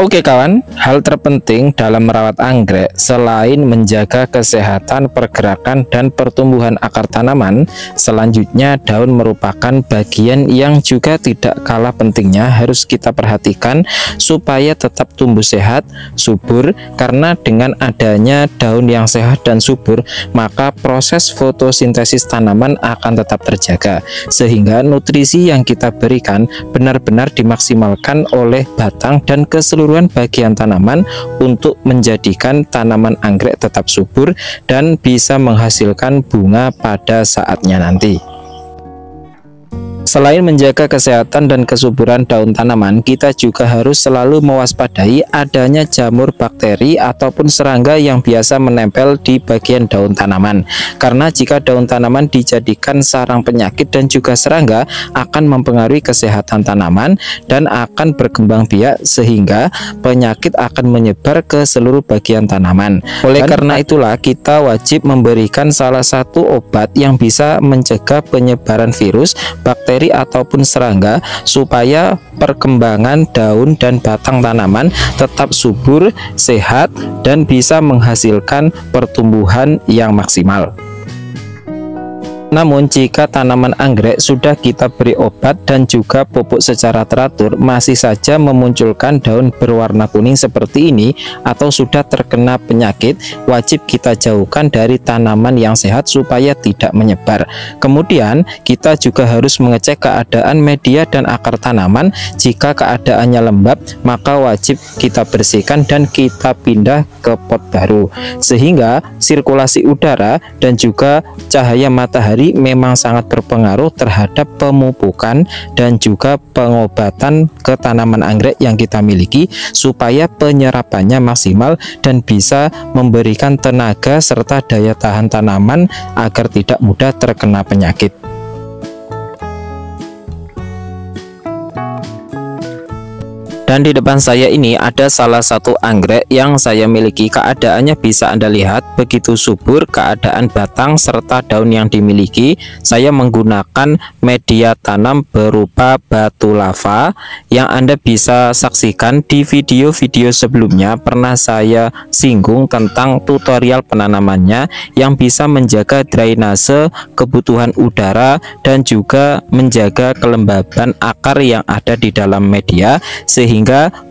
Oke kawan, hal terpenting dalam merawat anggrek selain menjaga kesehatan, pergerakan, dan pertumbuhan akar tanaman, selanjutnya daun merupakan bagian yang juga tidak kalah pentingnya harus kita perhatikan supaya tetap tumbuh sehat, subur, karena dengan adanya daun yang sehat dan subur, maka proses fotosintesis tanaman akan tetap terjaga, sehingga nutrisi yang kita berikan benar-benar dimaksimalkan oleh batang dan keseluruhan bagian tanaman untuk menjadikan tanaman anggrek tetap subur dan bisa menghasilkan bunga pada saatnya nanti. Selain menjaga kesehatan dan kesuburan daun tanaman, kita juga harus selalu mewaspadai adanya jamur bakteri ataupun serangga yang biasa menempel di bagian daun tanaman. Karena jika daun tanaman dijadikan sarang penyakit dan juga serangga, akan mempengaruhi kesehatan tanaman dan akan berkembang biak sehingga penyakit akan menyebar ke seluruh bagian tanaman. Oleh karena itulah kita wajib memberikan salah satu obat yang bisa mencegah penyebaran virus, bakteri ataupun serangga supaya perkembangan daun dan batang tanaman tetap subur, sehat, dan bisa menghasilkan pertumbuhan yang maksimal. Namun jika tanaman anggrek sudah kita beri obat dan juga pupuk secara teratur, masih saja memunculkan daun berwarna kuning seperti ini atau sudah terkena penyakit, wajib kita jauhkan dari tanaman yang sehat supaya tidak menyebar. Kemudian kita juga harus mengecek keadaan media dan akar tanaman. Jika keadaannya lembab, maka wajib kita bersihkan dan kita pindah ke pot baru, sehingga sirkulasi udara dan juga cahaya matahari memang sangat berpengaruh terhadap pemupukan dan juga pengobatan ke tanaman anggrek yang kita miliki supaya penyerapannya maksimal dan bisa memberikan tenaga serta daya tahan tanaman agar tidak mudah terkena penyakit. Dan di depan saya ini ada salah satu anggrek yang saya miliki. Keadaannya bisa Anda lihat begitu subur, keadaan batang serta daun yang dimiliki. Saya menggunakan media tanam berupa batu lava yang Anda bisa saksikan di video-video sebelumnya. Pernah saya singgung tentang tutorial penanamannya yang bisa menjaga drainase, kebutuhan udara, dan juga menjaga kelembaban akar yang ada di dalam media sehingga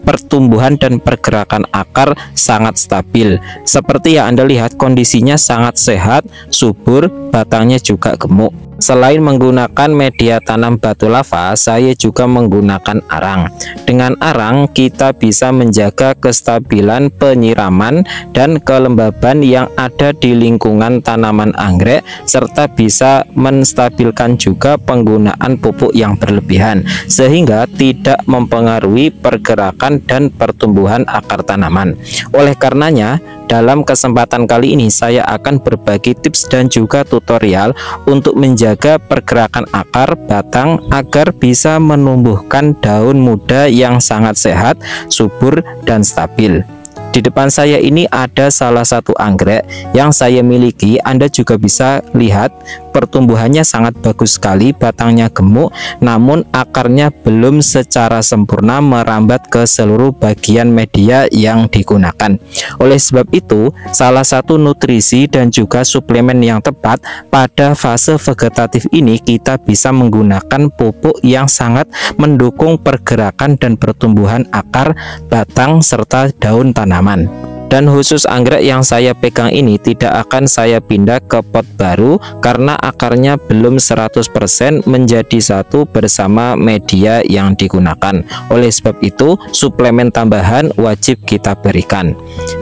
pertumbuhan dan pergerakan akar sangat stabil. Seperti yang Anda lihat, kondisinya sangat sehat, subur, batangnya juga gemuk. Selain menggunakan media tanam batu lava, saya juga menggunakan arang. Dengan arang kita bisa menjaga kestabilan penyiraman dan kelembaban yang ada di lingkungan tanaman anggrek, serta bisa menstabilkan juga penggunaan pupuk yang berlebihan sehingga tidak mempengaruhi pergerakan dan pertumbuhan akar tanaman. Oleh karenanya, dalam kesempatan kali ini saya akan berbagi tips dan juga tutorial untuk menjaga pergerakan akar batang agar bisa menumbuhkan daun muda yang sangat sehat, subur, dan stabil. Di depan saya ini ada salah satu anggrek yang saya miliki. Anda juga bisa lihat pertumbuhannya sangat bagus sekali, batangnya gemuk, namun akarnya belum secara sempurna merambat ke seluruh bagian media yang digunakan. Oleh sebab itu, salah satu nutrisi dan juga suplemen yang tepat pada fase vegetatif ini kita bisa menggunakan pupuk yang sangat mendukung pergerakan dan pertumbuhan akar, batang, serta daun tanaman. Dan khusus anggrek yang saya pegang ini tidak akan saya pindah ke pot baru karena akarnya belum 100% menjadi satu bersama media yang digunakan. Oleh sebab itu, suplemen tambahan wajib kita berikan.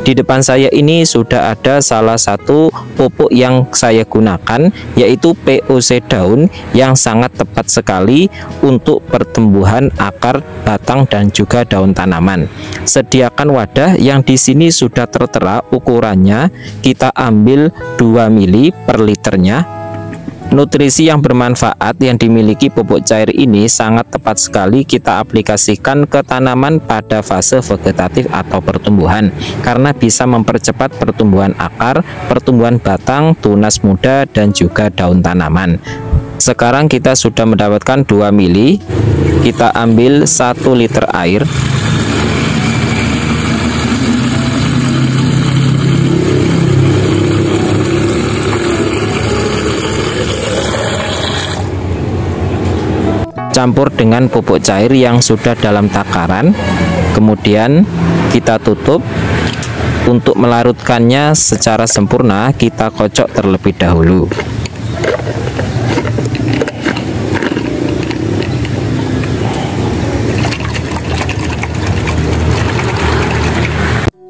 Di depan saya ini sudah ada salah satu pupuk yang saya gunakan, yaitu POC daun yang sangat tepat sekali untuk pertumbuhan akar, batang, dan juga daun tanaman. Sediakan wadah yang di sini sudah tertera ukurannya, kita ambil 2 mili per liternya. Nutrisi yang bermanfaat yang dimiliki pupuk cair ini sangat tepat sekali kita aplikasikan ke tanaman pada fase vegetatif atau pertumbuhan, karena bisa mempercepat pertumbuhan akar, pertumbuhan batang, tunas muda, dan juga daun tanaman. Sekarang kita sudah mendapatkan 2 mili, kita ambil 1 liter air. dicampur dengan pupuk cair yang sudah dalam takaran. Kemudian kita tutup. Untuk melarutkannya secara sempurna, kita kocok terlebih dahulu.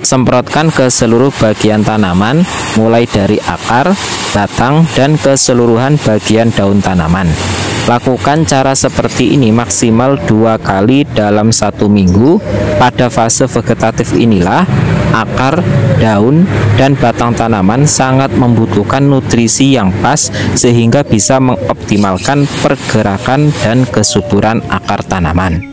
Semprotkan ke seluruh bagian tanaman, mulai dari akar, batang, dan keseluruhan bagian daun tanaman. Lakukan cara seperti ini maksimal 2 kali dalam 1 minggu. Pada fase vegetatif inilah akar, daun, dan batang tanaman sangat membutuhkan nutrisi yang pas sehingga bisa mengoptimalkan pergerakan dan kesuburan akar tanaman.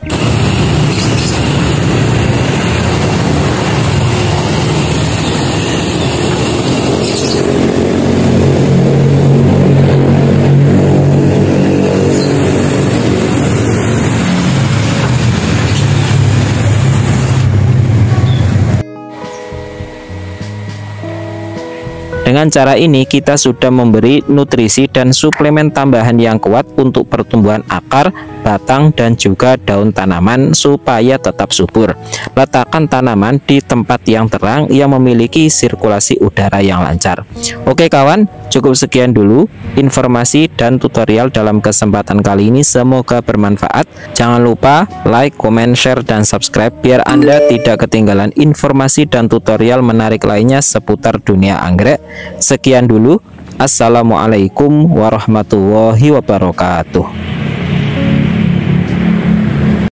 Dengan cara ini kita sudah memberi nutrisi dan suplemen tambahan yang kuat untuk pertumbuhan akar, batang, dan juga daun tanaman supaya tetap subur. Letakkan tanaman di tempat yang terang yang memiliki sirkulasi udara yang lancar. Oke kawan, cukup sekian dulu informasi dan tutorial dalam kesempatan kali ini. Semoga bermanfaat. Jangan lupa like, comment, share, dan subscribe biar Anda tidak ketinggalan informasi dan tutorial menarik lainnya seputar dunia anggrek. Sekian dulu. Assalamualaikum warahmatullahi wabarakatuh.